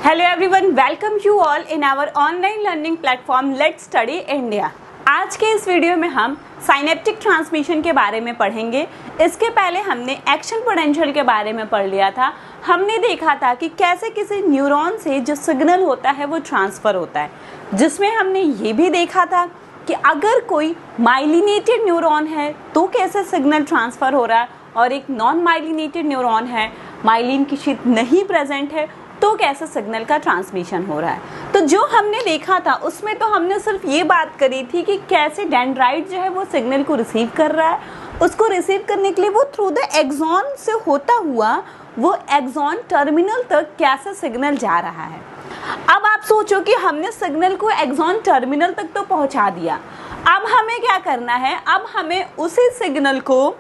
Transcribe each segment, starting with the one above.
Hello everyone, welcome you all in our online learning platform let's study India. आज के इस video में हम साइनेप्टिक ट्रांसमिशन के बारे में पढ़ेंगे। इसके पहले हमने एक्शन पोटेंशियल के बारे में पढ़ लिया था। हमने देखा था कि कैसे किसी न्यूरॉन से जो सिग्नल होता है वो ट्रांसफ़र होता है, जिसमें हमने ये भी देखा था कि अगर कोई माइलिनेटेड न्यूरॉन है तो कैसे सिग्नल ट्रांसफ़र हो रहा है, और एक नॉन माइलिनेटेड न्यूरॉन है, माइलिन की शीट नहीं प्रेजेंट है, तो कैसे सिग्नल का ट्रांसमिशन हो रहा है। तो जो हमने देखा था उसमें तो हमने सिर्फ ये बात करी थी कि कैसे डेंड्राइट जो है वो सिग्नल को रिसीव कर रहा है। उसको रिसीव करने के लिए वो थ्रू द एक्सॉन से होता हुआ वो एक्सॉन टर्मिनल तक कैसे सिग्नल जा रहा है। अब आप सोचो कि हमने सिग्नल को एक्सॉन टर्मिनल तक तो पहुंचा दिया, अब हमें क्या करना है। अब हमें उसी सिग्नल को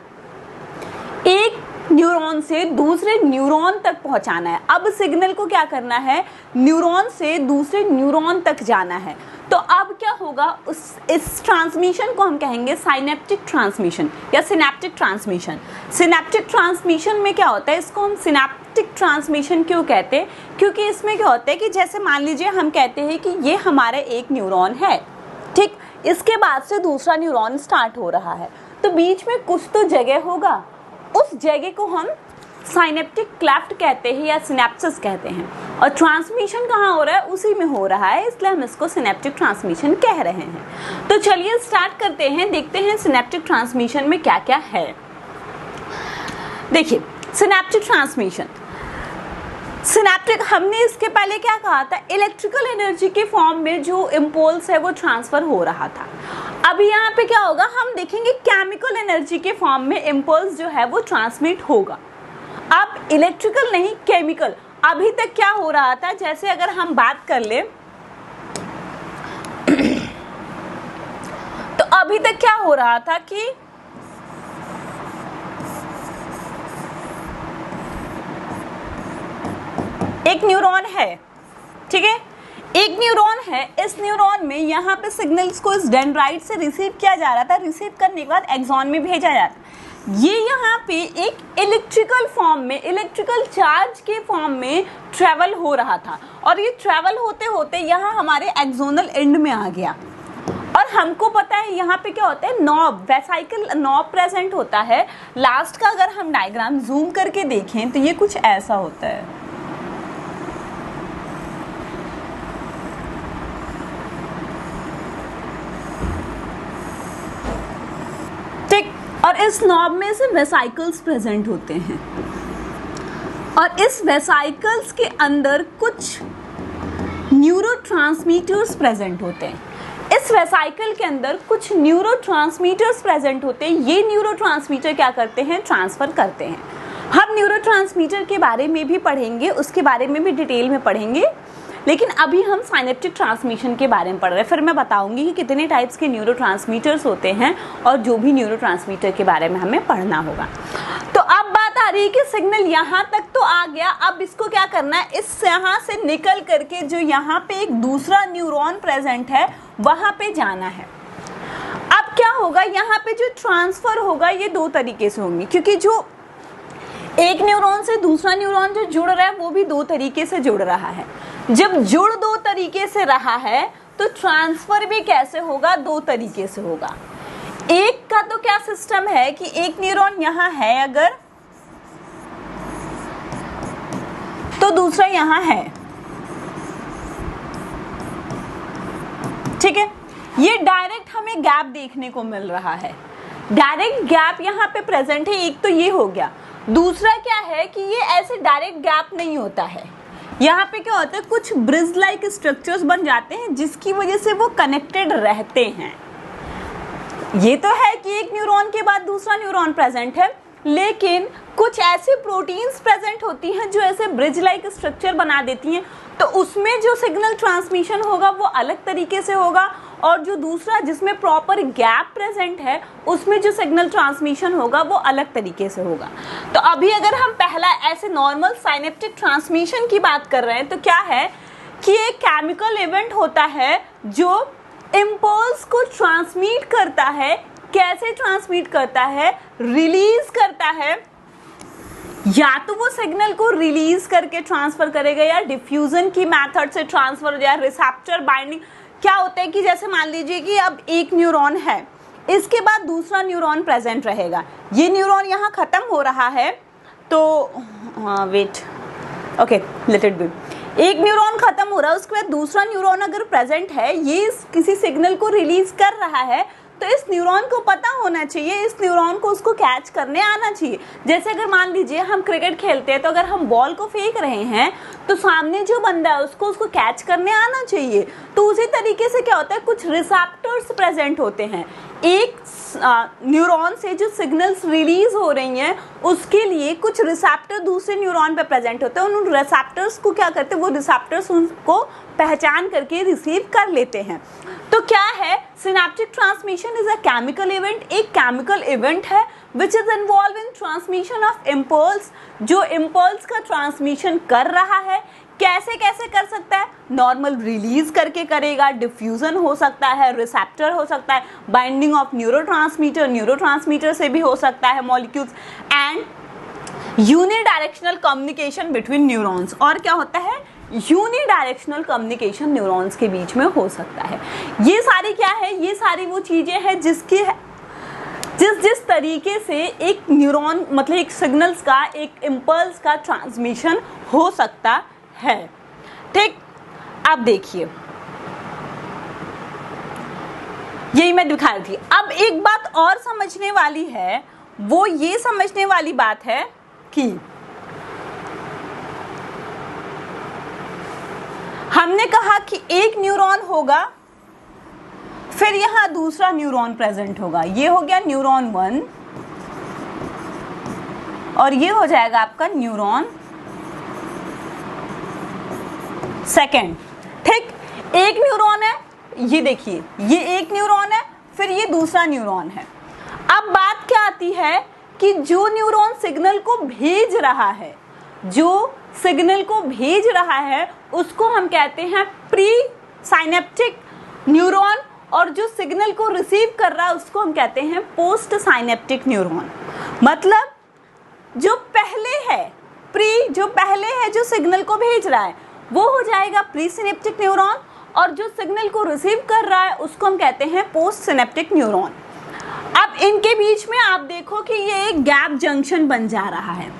एक न्यूरॉन से दूसरे न्यूरॉन तक पहुंचाना है। अब सिग्नल को क्या करना है, न्यूरॉन से दूसरे न्यूरॉन तक जाना है। तो अब क्या होगा, इस ट्रांसमिशन को हम कहेंगे साइनेप्टिक ट्रांसमिशन या सिनेप्टिक ट्रांसमिशन। सिनेप्टिक ट्रांसमिशन में क्या होता है, इसको हम सिनेप्टिक ट्रांसमिशन क्यों कहते हैं, क्योंकि इसमें क्या होता है कि जैसे मान लीजिए हम कहते हैं कि ये हमारा एक न्यूरॉन है, ठीक, इसके बाद से दूसरा न्यूरॉन स्टार्ट हो रहा है, तो बीच में कुछ तो जगह होगा, उस जगह को हम साइनेप्टिक क्लेफ्ट कहते हैं या सिनेप्सिस कहते हैं। और ट्रांसमिशन कहाँ हो रहा है, उसी में हो रहा है, इसलिए हम इसको सिनेप्टिक ट्रांसमिशन कह रहे हैं। तो चलिए स्टार्ट करते हैं, देखते हैं सिनेप्टिक ट्रांसमिशन में क्या क्या है। देखिए सिनेप्टिक ट्रांसमिशन, सिनेप्टिक हमने इसके पहले क्या कहा था, इलेक्ट्रिकल एनर्जी के फॉर्म में जो इम्पल्स है वो ट्रांसफर हो रहा था। अभी यहाँ पे क्या होगा, हम देखेंगे केमिकल एनर्जी के फॉर्म में इम्पल्स जो है वो ट्रांसमिट होगा। अब इलेक्ट्रिकल नहीं, केमिकल। अभी तक क्या हो रहा था, जैसे अगर हम बात कर ले तो अभी तक क्या हो रहा था कि एक न्यूरॉन है, ठीक है, एक न्यूरॉन है, इस न्यूरॉन में यहाँ पे सिग्नल्स को इस डेंड्राइट से रिसीव किया जा रहा था, रिसीव करने के बाद एक्सॉन में भेजा जाता है। ये यहाँ पे एक इलेक्ट्रिकल फॉर्म में, इलेक्ट्रिकल चार्ज के फॉर्म में ट्रेवल हो रहा था, और ये ट्रेवल होते होते यहाँ हमारे एक्सोनल एंड में आ गया। और हमको पता है यहाँ पे क्या होता है, नॉब, वेसाइकल नॉब प्रेजेंट होता है। लास्ट का अगर हम डायग्राम जूम करके देखें तो ये कुछ ऐसा होता है, और इस नॉब में से वेसाइकल्स प्रेजेंट होते हैं, और इस वेसाइकल्स के अंदर कुछ न्यूरोट्रांसमीटर्स प्रेजेंट होते हैं। इस वेसाइकल के अंदर कुछ न्यूरोट्रांसमीटर्स प्रेजेंट होते हैं। ये न्यूरोट्रांसमीटर क्या करते हैं, ट्रांसफर करते हैं। हम न्यूरोट्रांसमीटर के बारे में भी पढ़ेंगे, उसके बारे में भी डिटेल में पढ़ेंगे, लेकिन अभी हम साइनेप्टिक ट्रांसमिशन के बारे में पढ़ रहे हैं। फिर मैं बताऊंगी कि कितने टाइप्स के न्यूरोट्रांसमीटर्स होते हैं और जो भी न्यूरोट्रांसमीटर के बारे में हमें पढ़ना होगा। तो अब बात आ रही है कि सिग्नल यहाँ तक तो आ गया, अब इसको क्या करना है, इस यहाँ से निकल करके जो यहाँ पे एक दूसरा न्यूरॉन प्रेजेंट है वहाँ पे जाना है। अब क्या होगा, यहाँ पे जो ट्रांसफर होगा ये दो तरीके से होंगे, क्योंकि जो एक न्यूरॉन से दूसरा न्यूरॉन जो जुड़ रहा है वो भी दो तरीके से जुड़ रहा है। जब जुड़ दो तरीके से रहा है तो ट्रांसफर भी कैसे होगा, दो तरीके से होगा। एक का तो क्या सिस्टम है कि एक न्यूरॉन यहाँ है अगर, तो दूसरा यहाँ है, ठीक है। ये डायरेक्ट हमें गैप देखने को मिल रहा है, डायरेक्ट गैप यहाँ पे प्रेजेंट है, एक तो ये हो गया। दूसरा क्या है कि ये ऐसे डायरेक्ट गैप नहीं होता है, यहाँ पे क्या होता है, कुछ ब्रिज लाइक स्ट्रक्चर्स बन जाते हैं जिसकी वजह से वो कनेक्टेड रहते हैं। ये तो है कि एक न्यूरॉन के बाद दूसरा न्यूरॉन प्रेजेंट है, लेकिन कुछ ऐसी प्रोटीन्स प्रेजेंट होती हैं जो ऐसे ब्रिज लाइक स्ट्रक्चर बना देती हैं, तो उसमें जो सिग्नल ट्रांसमिशन होगा वो अलग तरीके से होगा, और जो दूसरा जिसमें प्रॉपर गैप प्रेजेंट है उसमें जो सिग्नल ट्रांसमिशन होगा वो अलग तरीके से होगा। तो अभी अगर हम पहला ऐसे नॉर्मल साइनेप्टिक ट्रांसमिशन की बात कर रहे हैं तो क्या है कि एक केमिकल इवेंट होता है जो इम्पल्स को ट्रांसमिट करता है। कैसे ट्रांसमिट करता है, रिलीज करता है या तो वो सिग्नल को रिलीज करके ट्रांसफर करेगा या डिफ्यूजन की मेथड से ट्रांसफर या रिसेप्टर बाइंडिंग। क्या होता है कि जैसे मान लीजिए कि अब एक न्यूरॉन है, इसके बाद दूसरा न्यूरॉन प्रेजेंट रहेगा, ये न्यूरॉन यहाँ खत्म हो रहा है तो wait okay let it be, एक न्यूरॉन खत्म हो रहा है, उसके बाद दूसरा न्यूरॉन अगर प्रेजेंट है, ये किसी सिग्नल को रिलीज कर रहा है, तो इस न्यूरॉन को पता होना चाहिए, इस न्यूरॉन को उसको कैच करने आना चाहिए। जैसे अगर मान लीजिए हम क्रिकेट खेलते हैं, तो अगर हम बॉल को फेंक रहे हैं तो सामने जो बंदा है उसको कैच करने आना चाहिए। तो उसी तरीके से क्या होता है, कुछ रिसेप्टर्स प्रेजेंट होते हैं, एक न्यूरॉन से जो सिग्नल्स रिलीज हो रही हैं उसके लिए कुछ रिसेप्टर दूसरे न्यूरॉन पे प्रेजेंट होते हैं, उन रिसेप्टर्स को क्या करते हैं, वो रिसेप्टर्स उनको पहचान करके रिसीव कर लेते हैं। तो क्या है, synaptic transmission is a chemical event, एक केमिकल इवेंट है which is involve in transmission of impulse, जो इम्पल्स का ट्रांसमिशन कर रहा है। कैसे कैसे कर सकता है, नॉर्मल रिलीज करके करेगा, डिफ्यूजन हो सकता है, रिसेप्टर हो सकता है, बाइंडिंग ऑफ न्यूरोट्रांसमीटर से भी हो सकता है molecules, and unidirectional communication between neurons. और क्या होता है, यूनिडायरेक्शनल कम्युनिकेशन न्यूरॉन्स के बीच में हो सकता है। ये सारी क्या है, ये सारी वो चीजें हैं जिस तरीके से एक न्यूरॉन मतलब एक सिग्नल्स का, एक इम्पल्स का ट्रांसमिशन हो सकता है। ठीक, अब देखिए यही मैं दिखा रही थी। अब एक बात और समझने वाली है, वो ये समझने वाली बात है कि हमने कहा कि एक न्यूरॉन होगा, फिर यहां दूसरा न्यूरॉन प्रेजेंट होगा, ये हो गया न्यूरॉन 1 और ये हो जाएगा आपका न्यूरॉन 2। ठीक, एक न्यूरॉन है, ये देखिए ये एक न्यूरॉन है, फिर ये दूसरा न्यूरॉन है। अब बात क्या आती है कि जो न्यूरॉन सिग्नल को भेज रहा है, जो सिग्नल को भेज रहा है उसको हम कहते हैं प्री साइनेप्टिक न्यूरॉन, और जो सिग्नल को रिसीव कर रहा है उसको हम कहते हैं पोस्ट साइनेप्टिक न्यूरॉन। मतलब जो पहले है जो सिग्नल को भेज रहा है वो हो जाएगा प्री सिनेप्टिक न्यूरॉन, और जो सिग्नल को रिसीव कर रहा है उसको हम कहते हैं पोस्ट सिनेप्टिक न्यूरॉन। अब इनके बीच में आप देखो कि ये एक गैप जंक्शन बन जा रहा है।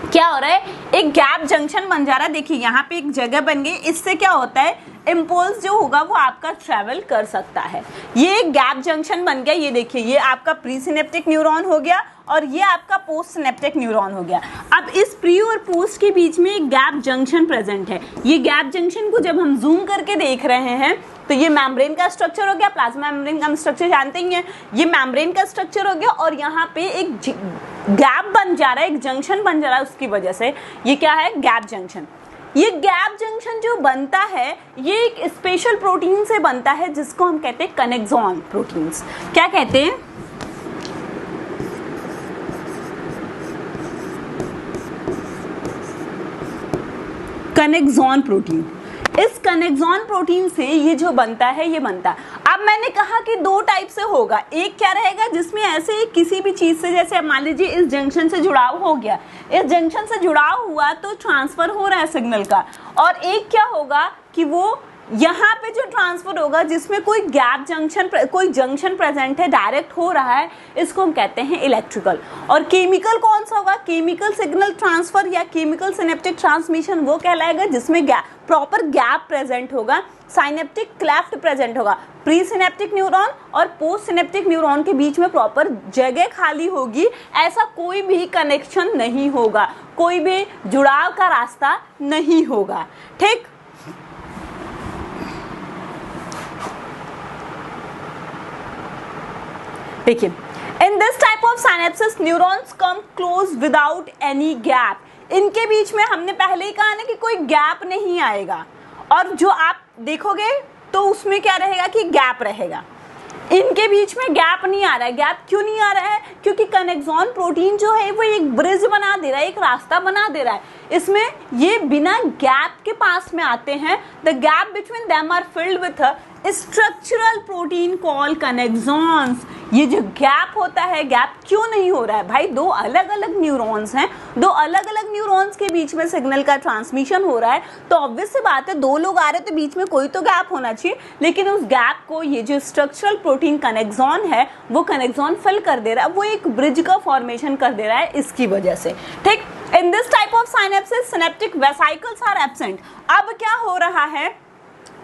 क्या हो रहा है, एक गैप जंक्शन बन जा रहा है। देखिए यहाँ पे एक जगह बन गई, इससे क्या होता है, इम्पल्स जो होगा वो आपका ट्रेवल कर सकता है। ये एक गैप जंक्शन बन गया, ये देखिए ये आपका प्री सिनेप्टिक न्यूरॉन हो गया और ये आपका पोस्ट सिनेप्टिक न्यूरॉन हो गया। अब इस प्री और पोस्ट के बीच में एक गैप जंक्शन प्रेजेंट है। ये गैप जंक्शन को जब हम जूम करके देख रहे हैं तो ये मेम्ब्रेन का स्ट्रक्चर हो गया, प्लाज्मा मेम्ब्रेन का स्ट्रक्चर जानते ही हैं, ये मेम्ब्रेन का स्ट्रक्चर हो गया, और यहाँ पे एक गैप बन जा रहा है, एक जंक्शन बन जा रहा है, उसकी वजह से ये क्या है, गैप जंक्शन। ये गैप जंक्शन जो बनता है ये एक स्पेशल प्रोटीन से बनता है जिसको हम कहते हैं कनेक्सॉन प्रोटीन्स। क्या कहते हैं, कनेक्सॉन प्रोटीन। इस कनेक्सॉन प्रोटीन से ये जो बनता है ये बनता है। अब मैंने कहा कि दो टाइप से होगा, एक क्या रहेगा जिसमें ऐसे किसी भी चीज से, जैसे मान लीजिए इस जंक्शन से जुड़ाव हो गया, इस जंक्शन से जुड़ाव हुआ तो ट्रांसफर हो रहा है सिग्नल का, और एक क्या होगा कि वो यहाँ पे जो ट्रांसफर होगा जिसमें कोई गैप जंक्शन, कोई जंक्शन प्रेजेंट है, डायरेक्ट हो रहा है, इसको हम कहते हैं इलेक्ट्रिकल। और केमिकल कौन सा होगा, केमिकल सिग्नल ट्रांसफर या केमिकल सिनेप्टिक ट्रांसमिशन वो कहलाएगा जिसमें प्रॉपर गैप प्रेजेंट होगा, साइनेप्टिक क्लेफ्ट प्रेजेंट होगा। प्री सिनेप्टिक न्यूरॉन और पोस्ट सिनेप्टिक न्यूरॉन के बीच में प्रॉपर जगह खाली होगी, ऐसा कोई भी कनेक्शन नहीं होगा, कोई भी जुड़ाव का रास्ता नहीं होगा। ठीक, देखिए in this type of synapsis neurons come close without any gap. इनके बीच में हमने पहले ही कहा ना कि कोई गैप नहीं आएगा, और जो आप देखोगे तो उसमें क्या रहेगा कि गैप रहेगा। इनके बीच में गैप नहीं आ रहा है। गैप क्यों नहीं आ रहा है, क्योंकि कनेक्सॉन प्रोटीन जो है वो एक ब्रिज बना दे रहा है, एक रास्ता बना दे रहा है। इसमें ये बिना गैप के पास में आते हैं। The gap between them are filled with structural protein call connexons. ये जो गैप होता है, गैप क्यों नहीं हो रहा है भाई? दो अलग अलग न्यूरॉन्स हैं, दो अलग अलग न्यूरॉन्स के बीच में सिग्नल का ट्रांसमिशन हो रहा है, तो ऑब्वियस सी बात है दो लोग आ रहे हैं तो बीच में कोई तो गैप होना चाहिए, लेकिन उस गैप को ये जो स्ट्रक्चरल प्रोटीन कनेक्सॉन है वो कनेक्सॉन फिल कर दे रहा है, वो एक ब्रिज का फॉर्मेशन कर दे रहा है इसकी वजह से। ठीक, in this type of synapsis synaptic vesicles are absent. अब क्या हो रहा है,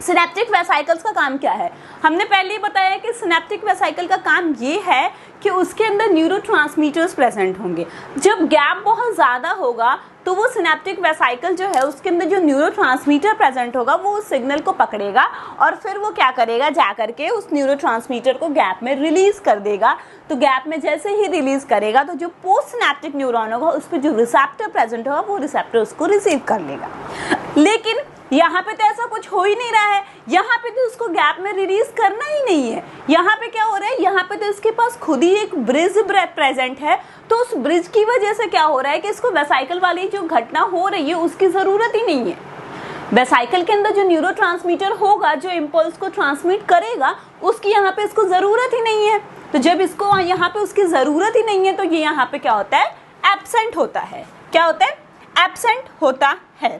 सिनेप्टिक वेसिकल्स का काम क्या है? हमने पहले ही बताया कि सिनेप्टिक वेसिकल का काम ये है कि उसके अंदर न्यूरोट्रांसमीटर्स प्रेजेंट होंगे। जब गैप बहुत ज़्यादा होगा तो वो सिनेप्टिक वेसिकल जो है उसके अंदर जो न्यूरोट्रांसमीटर प्रेजेंट होगा वो उस सिग्नल को पकड़ेगा और फिर वो क्या करेगा, जा करके उस न्यूरोट्रांसमीटर को गैप में रिलीज कर देगा। तो गैप में जैसे ही रिलीज करेगा तो जो पोस्ट सिनेप्टिक न्यूरॉन होगा उस पर जो रिसेप्टर प्रेजेंट होगा वो रिसेप्टर उसको रिसीव कर लेगा। लेकिन यहाँ पे तो ऐसा कुछ हो ही नहीं रहा है, यहाँ पे तो उसको गैप में रिलीज करना ही नहीं है। यहाँ पे क्या हो रहा है, यहाँ पे तो इसके पास खुद ही एक ब्रिज प्रेजेंट है, तो उस ब्रिज की वजह से क्या हो रहा है कि इसको वेसिकल वाली जो घटना हो रही है उसकी जरूरत ही नहीं है। वेसिकल के अंदर जो न्यूरोट्रांसमीटर होगा जो इम्पल्स को ट्रांसमिट करेगा उसकी यहाँ पे इसको जरूरत ही नहीं है। तो जब इसको यहाँ पे उसकी जरूरत ही नहीं है तो ये यहाँ पे क्या होता है, एब्सेंट होता है। क्या होता है, एब्सेंट होता है।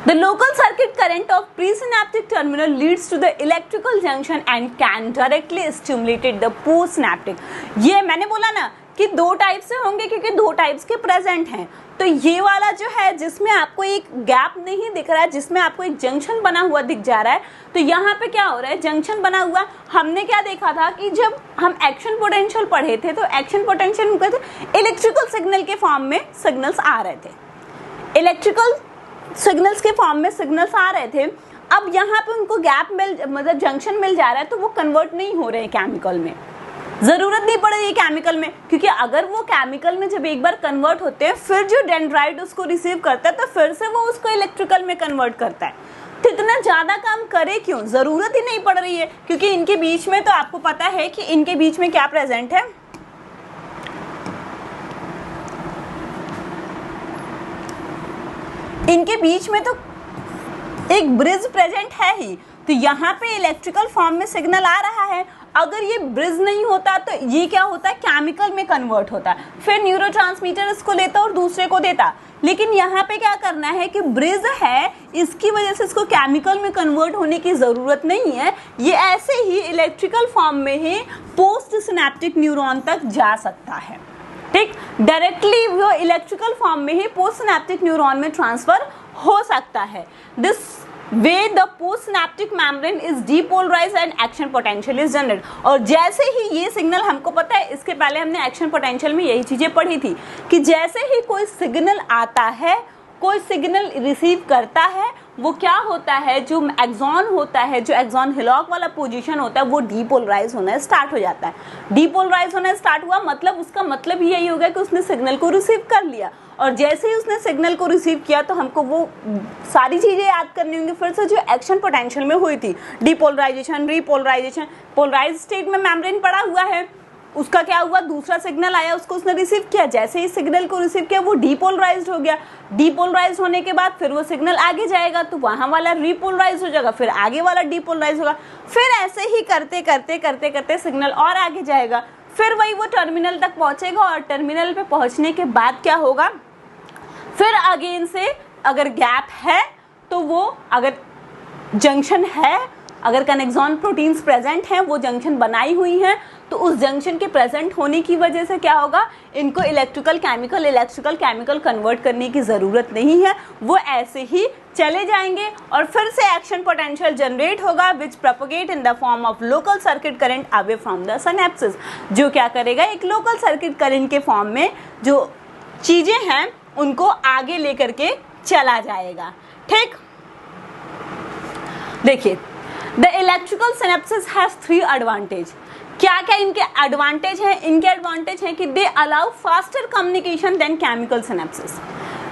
The local circuit current of presynaptic terminal leads to the electrical junction and can directly stimulate the postsynaptic। ये मैंने बोला ना कि दो टाइप से होंगे क्योंकि दो टाइप्स के प्रेजेंट हैं। तो ये वाला जो है जिसमें आपको एक गैप नहीं दिख रहा है, जिसमें आपको एक जंक्शन बना हुआ दिख जा रहा है, तो यहाँ पे क्या हो रहा है, जंक्शन बना हुआ। हमने क्या देखा था कि जब हम एक्शन पोटेंशियल पढ़े थे तो एक्शन पोटेंशियल में कहते इलेक्ट्रिकल सिग्नल के फॉर्म में सिग्नल्स आ रहे थे, इलेक्ट्रिकल सिग्नल्स के फॉर्म में सिग्नल्स आ रहे थे। अब यहाँ पे उनको गैप मतलब जंक्शन मिल जा रहा है तो वो कन्वर्ट नहीं हो रहे हैं केमिकल में, जरूरत नहीं पड़ रही है केमिकल में, क्योंकि अगर वो केमिकल में जब एक बार कन्वर्ट होते हैं फिर जो डेंड्राइट उसको रिसीव करता है तो फिर से वो उसको इलेक्ट्रिकल में कन्वर्ट करता है। तो इतना ज्यादा काम करे क्यों, जरूरत ही नहीं पड़ रही है, क्योंकि इनके बीच में तो आपको पता है कि इनके बीच में क्या प्रेजेंट है, इनके बीच में तो एक ब्रिज प्रेजेंट है ही। तो यहाँ पे इलेक्ट्रिकल फॉर्म में सिग्नल आ रहा है, अगर ये ब्रिज नहीं होता तो ये क्या होता है, केमिकल में कन्वर्ट होता, फिर न्यूरोट्रांसमीटर इसको लेता और दूसरे को देता। लेकिन यहाँ पे क्या करना है कि ब्रिज है, इसकी वजह से इसको केमिकल में कन्वर्ट होने की जरूरत नहीं है, ये ऐसे ही इलेक्ट्रिकल फॉर्म में ही पोस्ट सिनेप्टिक न्यूरॉन तक जा सकता है। ठीक, डायरेक्टली वो इलेक्ट्रिकल फॉर्म में ही पोस्ट सिनेप्टिक न्यूरॉन में ट्रांसफर हो सकता है। This way the post synaptic membrane is depolarised and action potential is generate. और जैसे ही ये सिग्नल, हमको पता है इसके पहले हमने एक्शन पोटेंशियल में यही चीजें पढ़ी थी कि जैसे ही कोई सिग्नल आता है, कोई सिग्नल रिसीव करता है, वो क्या होता है, जो एक्सॉन होता है, जो एक्सॉन हिलॉक वाला पोजीशन होता है वो डीपोलराइज होना स्टार्ट हो जाता है। डीपोलराइज होना स्टार्ट हुआ मतलब उसका मतलब यही होगा कि उसने सिग्नल को रिसीव कर लिया, और जैसे ही उसने सिग्नल को रिसीव किया तो हमको वो सारी चीजें याद करनी होंगी फिर से जो एक्शन पोटेंशियल में हुई थी, डीपोलराइजेशन, रीपोलराइजेशन। पोलराइज स्टेट में मेम्ब्रेन पड़ा हुआ है, उसका क्या हुआ, दूसरा सिग्नल आया, उसको उसने रिसीव किया, जैसे ही सिग्नल को रिसीव किया वो डीपोलराइज्ड हो गया। डीपोलराइज्ड होने के बाद फिर वो सिग्नल आगे जाएगा तो वहां वाला रीपोलराइज हो जाएगा, फिर आगे वाला डीपोलराइज होगा, फिर ऐसे ही करते करते करते करते सिग्नल और आगे जाएगा, फिर वही वो टर्मिनल तक पहुंचेगा। और टर्मिनल पे पहुंचने के बाद क्या होगा, फिर अगेन से अगर गैप है तो वो, अगर जंक्शन है, अगर कनेक्सॉन प्रोटीन्स प्रेजेंट हैं, वो जंक्शन बनाई हुई हैं, तो उस जंक्शन के प्रेजेंट होने की वजह से क्या होगा, इनको इलेक्ट्रिकल केमिकल कन्वर्ट करने की ज़रूरत नहीं है, वो ऐसे ही चले जाएंगे और फिर से एक्शन पोटेंशियल जनरेट होगा which propagate in the form of local circuit current away from the synapsis. जो क्या करेगा, एक लोकल सर्किट करंट के फॉर्म में जो चीज़ें हैं उनको आगे लेकर के चला जाएगा। ठीक, देखिए, the electrical synapsis has 3 advantage. क्या क्या इनके एडवांटेज हैं? इनके एडवांटेज हैं कि they allow faster communication than chemical synapsis.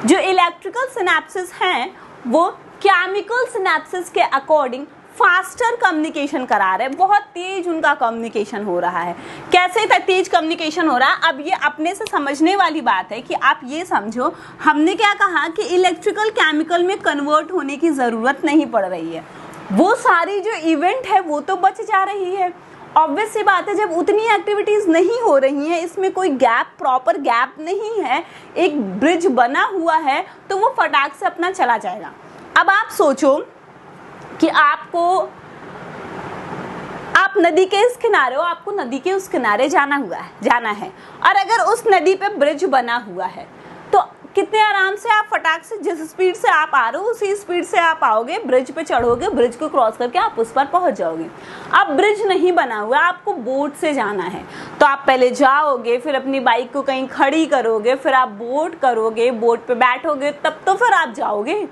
जो इलेक्ट्रिकल सिनेप्सिस हैं वो केमिकल सिनेप्सिस के अकॉर्डिंग फास्टर कम्युनिकेशन करा रहे हैं, बहुत तेज उनका कम्युनिकेशन हो रहा है। कैसे तेज कम्युनिकेशन हो रहा है, अब ये अपने से समझने वाली बात है कि आप ये समझो, हमने क्या कहा कि इलेक्ट्रिकल केमिकल में कन्वर्ट होने की ज़रूरत नहीं पड़ रही है, वो सारी जो इवेंट है वो तो बच जा रही है। ऑब्वियस सी बात है, जब उतनी एक्टिविटीज़ नहीं हो रही हैं, इसमें कोई गैप, प्रॉपर गैप नहीं है, एक ब्रिज बना हुआ है, तो वो फटाक से अपना चला जाएगा। अब आप सोचो कि आप नदी के इस किनारे हो, आपको नदी के उस किनारे जाना है, और अगर उस नदी पे ब्रिज बना हुआ है तो कितने आराम से आप फटाक से जिस स्पीड से आप आ रहे हो उसी स्पीड से आप आओगे, ब्रिज पे चढ़ोगे, ब्रिज को क्रॉस करके आप उस पर पहुंच जाओगे। अब ब्रिज नहीं बना हुआ, आपको बोट से जाना है, तो आप पहले जाओगे, फिर अपनी बाइक को कहीं खड़ी करोगे, फिर आप बोट करोगे, बोट पे बैठोगे, तब तो फिर आप जाओगे।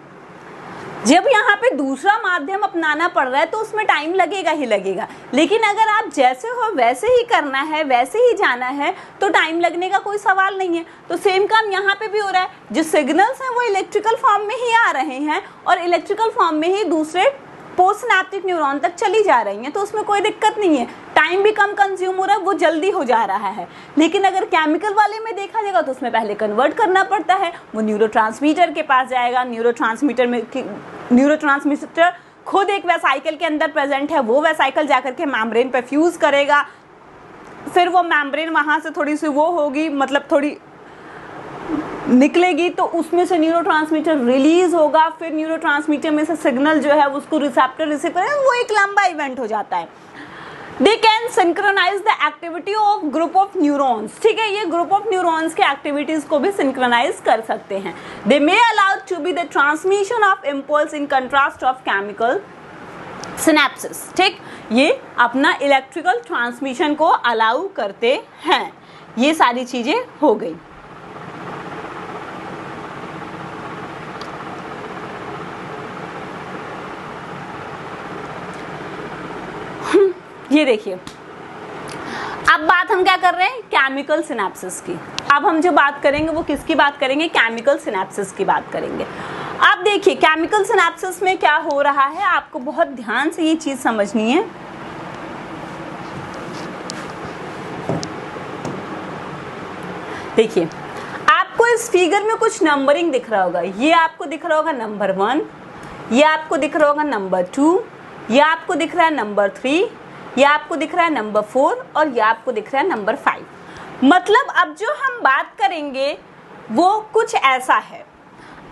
जब यहाँ पे दूसरा माध्यम अपनाना पड़ रहा है तो उसमें टाइम लगेगा ही लगेगा, लेकिन अगर आप जैसे हो वैसे ही करना है, वैसे ही जाना है, तो टाइम लगने का कोई सवाल नहीं है। तो सेम काम यहाँ पे भी हो रहा है, जो सिग्नल्स हैं वो इलेक्ट्रिकल फॉर्म में ही आ रहे हैं और इलेक्ट्रिकल फॉर्म में ही दूसरे पोस्ट सिनेप्टिक न्यूरॉन तक चली जा रही हैं, तो उसमें कोई दिक्कत नहीं है, टाइम भी कम कंज्यूम हो रहा है, वो जल्दी हो जा रहा है। लेकिन अगर केमिकल वाले में देखा जाएगा तो उसमें पहले कन्वर्ट करना पड़ता है, वो न्यूरोट्रांसमीटर के पास जाएगा, न्यूरोट्रांसमीटर खुद एक वेसाइकल के अंदर प्रेजेंट है, वो वेसाइकल जाकर के मेम्ब्रेन पे फ्यूज करेगा, फिर वो मेम्ब्रेन वहाँ से थोड़ी सी वो होगी, मतलब थोड़ी निकलेगी, तो उसमें से न्यूरोट्रांसमीटर रिलीज होगा, फिर न्यूरोट्रांसमीटर में से सिग्नल जो है उसको रिसेप्टर रिसीव करेगा, वो एक लंबा इवेंट हो जाता है। They can synchronize the activity of group of neurons, ठीक है, ये ग्रुप ऑफ न्यूरॉन्स के एक्टिविटीज को भी सिंक्रोनाइज कर सकते हैं। They may allow to be the transmission of impulse in contrast of chemical synapsis, ठीक, ये अपना इलेक्ट्रिकल ट्रांसमिशन को अलाउ करते हैं। ये सारी चीजें हो गई। ये देखिए, अब बात हम क्या कर रहे हैं, केमिकल सिनेप्सिस की। अब हम जो बात करेंगे वो किसकी बात करेंगे, केमिकल सिनेप्सिस की बात करेंगे। अब देखिए केमिकल सिनेप्सिस में क्या हो रहा है, आपको बहुत ध्यान से ये चीज समझनी है। देखिए आपको इस फिगर में कुछ नंबरिंग दिख रहा होगा, ये आपको दिख रहा होगा नंबर 1, ये आपको दिख रहा होगा नंबर 2, ये आपको दिख रहा है नंबर 3, ये आपको दिख रहा है नंबर 4 और ये आपको दिख रहा है नंबर 5। मतलब अब जो हम बात करेंगे वो कुछ ऐसा है।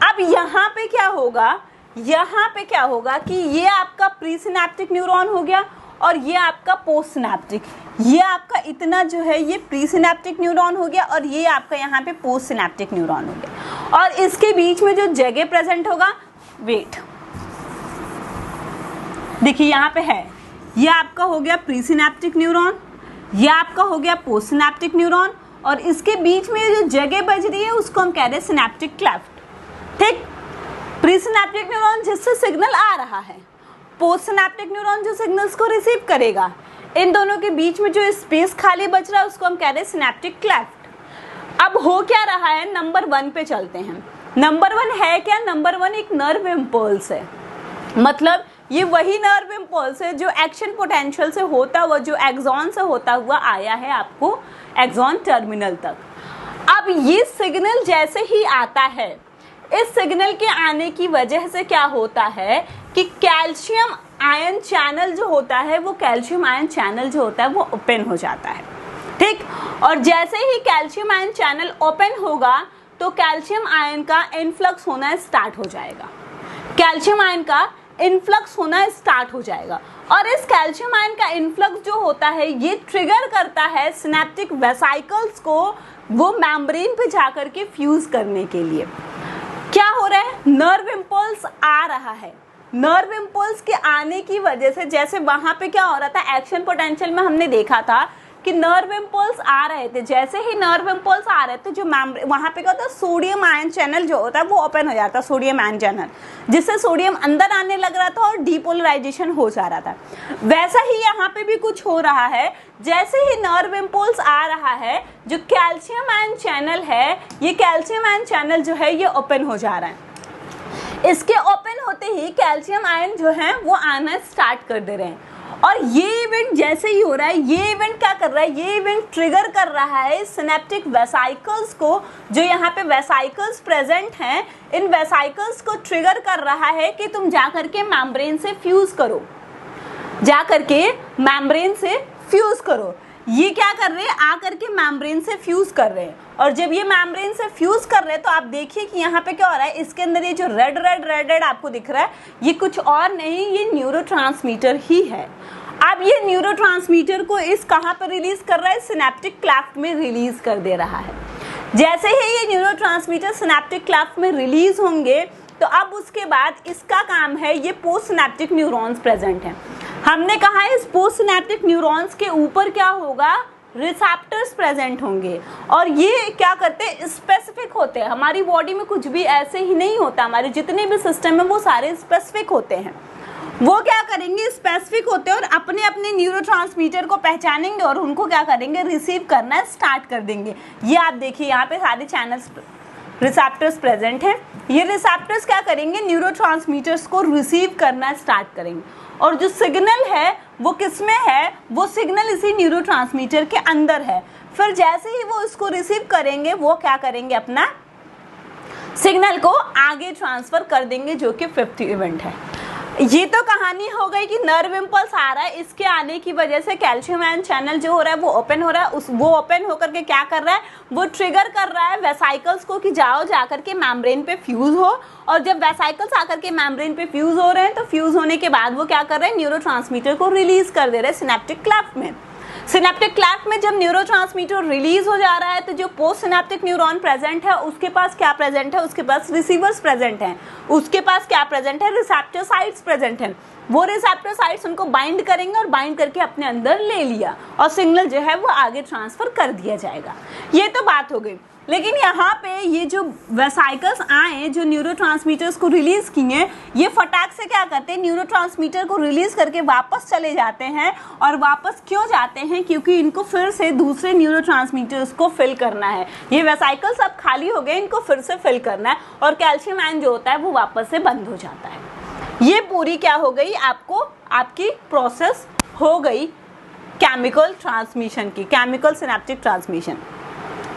अब यहाँ पे क्या होगा, यहाँ पे क्या होगा कि ये आपका प्री सिनेप्टिक न्यूरॉन हो गया और ये आपका पोस्ट सिनेप्टिक, ये आपका इतना जो है ये प्री सिनेप्टिक न्यूरॉन हो गया और ये आपका यहाँ पे पोस्ट सिनेप्टिक न्यूरॉन हो गया। और इसके बीच में जो जगह प्रेजेंट होगा, वेट देखिए यहाँ पे है, ये आपका हो गया प्री सिनेप्टिक न्यूरॉन, ये आपका हो गया पोस्ट सिनेप्टिक न्यूरॉन, और इसके बीच में जो जगह बच रही है उसको हम कह रहे हैं सिनेप्टिक क्लेफ्ट, ठीक। प्री सिनेप्टिक न्यूरॉन जिससे सिग्नल आ रहा है, पोस्ट सिनेप्टिक न्यूरॉन जो सिग्नल्स को रिसीव करेगा, इन दोनों के बीच में जो स्पेस खाली बच रहा है उसको हम कह रहे हैं सिनेप्टिक क्लेफ्ट। अब हो क्या रहा है, नंबर 1 पे चलते हैं। नंबर 1 है क्या, नंबर 1 एक नर्व इम्पल्स है, मतलब ये वही नर्व इम्पल्स है जो एक्शन पोटेंशियल से होता हुआ, जो एक्सॉन से होता हुआ आया है आपको एक्सॉन टर्मिनल तक। अब ये सिग्नल जैसे ही आता है, इस सिग्नल के आने की वजह से क्या होता है कि कैल्शियम आयन चैनल जो होता है, वो कैल्शियम आयन चैनल जो होता है वो ओपन हो जाता है, ठीक। और जैसे ही कैल्शियम आयन चैनल ओपन होगा तो कैल्शियम आयन का इनफ्लक्स होना स्टार्ट हो जाएगा, कैल्शियम आयन का इनफ्लक्स होना स्टार्ट हो जाएगा। और इस कैल्शियम आयन का इनफ्लक्स जो होता है ये ट्रिगर करता है सिनेप्टिक वेसाइकल्स को वो मेम्ब्रेन पे जाकर के फ्यूज करने के लिए। क्या हो रहा है, नर्व इम्पल्स आ रहा है, नर्व इम्पल्स के आने की वजह से, जैसे वहां पे क्या हो रहा था, एक्शन पोटेंशियल में हमने देखा था कि नर्व इम्पल्स आ रहे थे, जैसे ही नर्व इम्पल्स आ रहे थे जो वहाँ पे क्या होता है, सोडियम आयन चैनल जो होता है वो ओपन हो जाता है, सोडियम आयन चैनल, जिससे सोडियम अंदर आने लग रहा था और डीपोलराइजेशन हो जा रहा था। वैसा ही यहाँ पे भी कुछ हो रहा है, जैसे ही नर्व इम्पल्स आ रहा है, जो कैल्शियम आयन चैनल है, ये कैल्शियम आयन चैनल जो है ये ओपन हो जा रहा है। इसके ओपन होते ही कैल्शियम आयन जो है वो आना स्टार्ट कर दे रहे हैं, और ये इवेंट जैसे ही हो रहा है, ये इवेंट क्या कर रहा है, ये इवेंट ट्रिगर कर रहा है सिनेप्टिक वेसाइकल्स को, जो यहाँ पे वेसाइकल्स प्रेजेंट हैं, इन वेसाइकल्स को ट्रिगर कर रहा है कि तुम जा करके मेम्ब्रेन से फ्यूज करो, जा करके मेम्ब्रेन से फ्यूज करो। ये क्या कर रहे हैं, आकर के मेम्ब्रेन से फ्यूज कर रहे हैं। और जब ये मेम्ब्रेन से फ्यूज कर रहे हैं तो आप देखिए कि यहाँ पे क्या हो रहा है, इसके अंदर ये जो रेड रेड रेड रेड आपको दिख रहा है, ये कुछ और नहीं, ये न्यूरोट्रांसमीटर ही है। अब ये न्यूरोट्रांसमीटर को इस कहाँ पर रिलीज कर रहा है, सिनेप्टिक क्लेफ्ट में रिलीज कर दे रहा है। जैसे ही ये न्यूरोट्रांसमीटर सिनेप्टिक क्लेफ्ट में रिलीज होंगे तो अब उसके बाद इसका काम है, ये पोस्ट सिनेप्टिक न्यूरॉन्स प्रेजेंट हैं। हमने कहा है इस पोस्ट सिनेप्टिक न्यूरॉन्स के ऊपर क्या होगा, रिसेप्टर्स प्रेजेंट होंगे। और ये क्या करते हैं, स्पेसिफिक होते हैं। हमारी बॉडी में कुछ भी ऐसे ही नहीं होता, हमारे जितने भी सिस्टम है वो सारे स्पेसिफिक होते हैं। वो क्या करेंगे, स्पेसिफिक होते हैं और अपने अपने न्यूरोट्रांसमीटर को पहचानेंगे और उनको क्या करेंगे, रिसीव करना स्टार्ट कर देंगे। ये आप देखिए यहाँ पे सारे चैनल्स रिसेप्टर्स प्रेजेंट हैं। ये रिसेप्टर्स क्या करेंगे, न्यूरोट्रांसमीटर्स को रिसीव करना स्टार्ट करेंगे। और जो सिग्नल है वो किस में है, वो सिग्नल इसी न्यूरोट्रांसमीटर के अंदर है। फिर जैसे ही वो इसको रिसीव करेंगे, वो क्या करेंगे, अपना सिग्नल को आगे ट्रांसफर कर देंगे, जो कि 5th इवेंट है। ये तो कहानी हो गई कि नर्व इम्पल्स आ रहा है, इसके आने की वजह से कैल्शियम आयन चैनल जो हो रहा है वो ओपन हो रहा है। वो ओपन होकर के क्या कर रहा है, वो ट्रिगर कर रहा है वेसाइकल्स को कि जाओ जाकर के मेम्ब्रेन पे फ्यूज हो। और जब वेसाइकल्स आकर के मेम्ब्रेन पे फ्यूज हो रहे हैं तो फ्यूज होने के बाद वो क्या कर रहे हैं, न्यूरोट्रांसमीटर को रिलीज कर दे रहे हैं सिनेप्टिक क्लेफ्ट में। सिनेप्टिक क्लेफ्ट में जब न्यूरोट्रांसमीटर रिलीज हो जा रहा है तो जो पोस्ट सिनेप्टिक न्यूरॉन प्रेजेंट है उसके पास क्या प्रेजेंट है, उसके पास रिसीवर्स प्रेजेंट हैं। उसके पास क्या प्रेजेंट है, रिसेप्टर साइट्स प्रेजेंट हैं। वो रिसेप्टर साइट्स उनको बाइंड करेंगे और बाइंड करके अपने अंदर ले लिया और सिग्नल जो है वो आगे ट्रांसफर कर दिया जाएगा। ये तो बात हो गई। लेकिन यहाँ पे ये जो वेसाइकल्स आए, जो न्यूरोट्रांसमीटर्स को रिलीज किए, ये फटाक से क्या करते हैं, न्यूरोट्रांसमीटर को रिलीज करके वापस चले जाते हैं। और वापस क्यों जाते हैं, क्योंकि इनको फिर से दूसरे न्यूरोट्रांसमीटर्स को फिल करना है। ये वेसाइकल्स अब खाली हो गए, इनको फिर से फिल करना है और कैल्शियम आयन जो होता है वो वापस से बंद हो जाता है। ये पूरी क्या हो गई, आपको आपकी प्रोसेस हो गई केमिकल ट्रांसमिशन की, केमिकल सिनेप्टिक ट्रांसमिशन।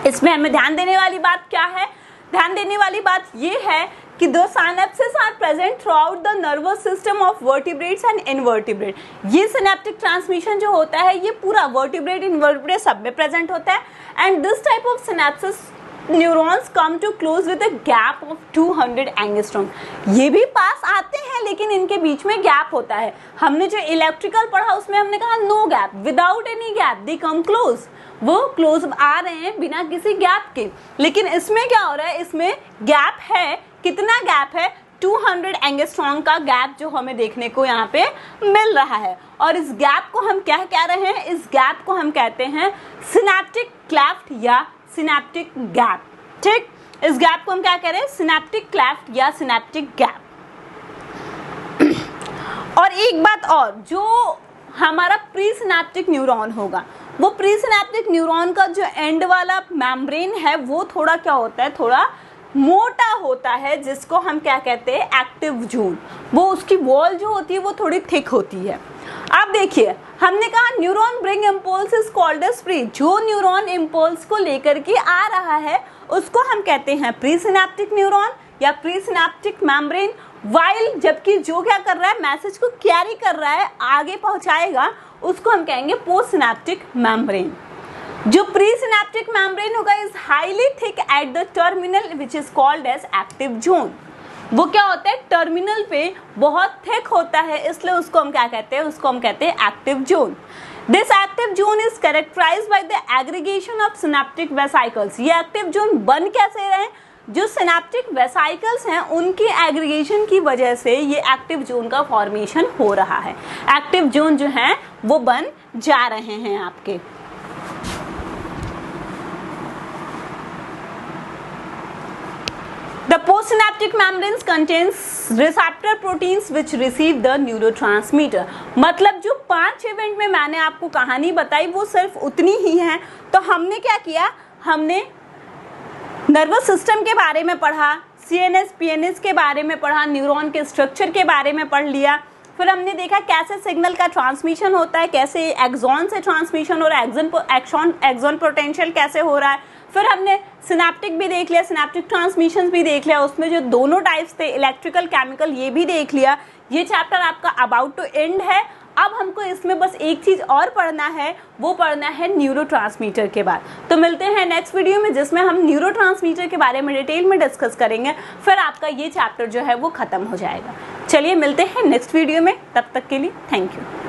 इसमें हमें ध्यान देने वाली बात क्या है, ध्यान देने वाली बात ये है कि the synapses are present throughout the nervous system of vertebrates and invertebrate. ये सिनेप्टिक ट्रांसमिशन जो होता है ये पूरा वर्टिब्रेट इनवर्टिब्रेट सब में प्रेजेंट होता है। And this type of synapse neurons come to close with a gap of 200 angstrom. ये भी पास आते हैं लेकिन इनके बीच में गैप होता है। हमने जो इलेक्ट्रिकल पढ़ा उसमें हमने कहा no gap, without any gap they come close. वो क्लोज आ रहे हैं बिना किसी गैप के। लेकिन इसमें क्या हो रहा है, इसमें गैप है। कितना गैप है, 200 एंगस्ट्रॉम का गैप जो हमें देखने को यहाँ पे मिल रहा है। और इस गैप को हम क्या कह रहे हैं, इस गैप को हम कहते हैं सिनेप्टिक क्लेफ्ट या सिनेप्टिक गैप। ठीक, इस गैप को हम क्या कह रहे हैं, सिनेप्टिक क्लेफ्ट या सिनेप्टिक गैप। और एक बात और, जो हमारा प्री सिनेप्टिक न्यूरॉन होगा, वो प्री सिनेप्टिक न्यूरॉन का जो एंड वाला मेम्ब्रेन है वो थोड़ा क्या होता है, थोड़ा मोटा होता है, जिसको हम क्या कहते हैं, एक्टिव जोन। वो उसकी वॉल जो होती है वो थोड़ी थिक होती है। अब देखिए, हमने कहा neuron bring impulse is called as pre. जो न्यूरॉन इम्पल्स को लेकर के आ रहा है उसको हम कहते हैं प्री सिनेप्टिक न्यूरॉन या प्री सिनेप्टिक मेम्ब्रेन। वाइल जबकि जो क्या कर रहा है, मैसेज को कैरी कर रहा है, आगे पहुंचाएगा, उसको हम कहेंगे पोस्ट सिनेप्टिक मेम्ब्रेन। जो प्री सिनेप्टिक मेम्ब्रेन होगा is highly thick at the terminal which is called as active zone. वो क्या होता है, टर्मिनल पे बहुत थिक होता है, इसलिए उसको हम क्या कहते हैं, उसको हम कहते हैं active zone. This active zone is characterized by the aggregation of synaptic vesicles. ये एक्टिव जोन बन कैसे रहे, जो सिनेप्टिक वेसाइकल्स हैं उनकी एग्रीगेशन की वजह से ये एक्टिव जोन का फॉर्मेशन हो रहा है। एक्टिव जोन जो है वो बन जा रहे हैं आपके। The postsynaptic membranes contains receptor proteins which receive the neurotransmitter। मतलब जो 5 इवेंट में मैंने आपको कहानी बताई वो सिर्फ उतनी ही है। तो हमने क्या किया, हमने नर्वस सिस्टम के बारे में पढ़ा, CNS PNS के बारे में पढ़ा, न्यूरॉन के स्ट्रक्चर के बारे में पढ़ लिया, फिर हमने देखा कैसे सिग्नल का ट्रांसमिशन होता है, कैसे एक्सॉन से ट्रांसमिशन हो रहा है, एक्सॉन पोटेंशियल कैसे हो रहा है। फिर हमने सिनेप्टिक भी देख लिया, सिनेप्टिक ट्रांसमिशन भी देख लिया, उसमें जो दोनों टाइप्स थे इलेक्ट्रिकल केमिकल ये भी देख लिया। ये चैप्टर आपका अबाउट टू एंड है। अब हमको इसमें बस एक चीज और पढ़ना है, वो पढ़ना है न्यूरोट्रांसमीटर के बाद। तो मिलते हैं नेक्स्ट वीडियो में जिसमें हम न्यूरोट्रांसमीटर के बारे में डिटेल में डिस्कस करेंगे। फिर आपका ये चैप्टर जो है वो खत्म हो जाएगा। चलिए मिलते हैं नेक्स्ट वीडियो में, तब तक के लिए थैंक यू।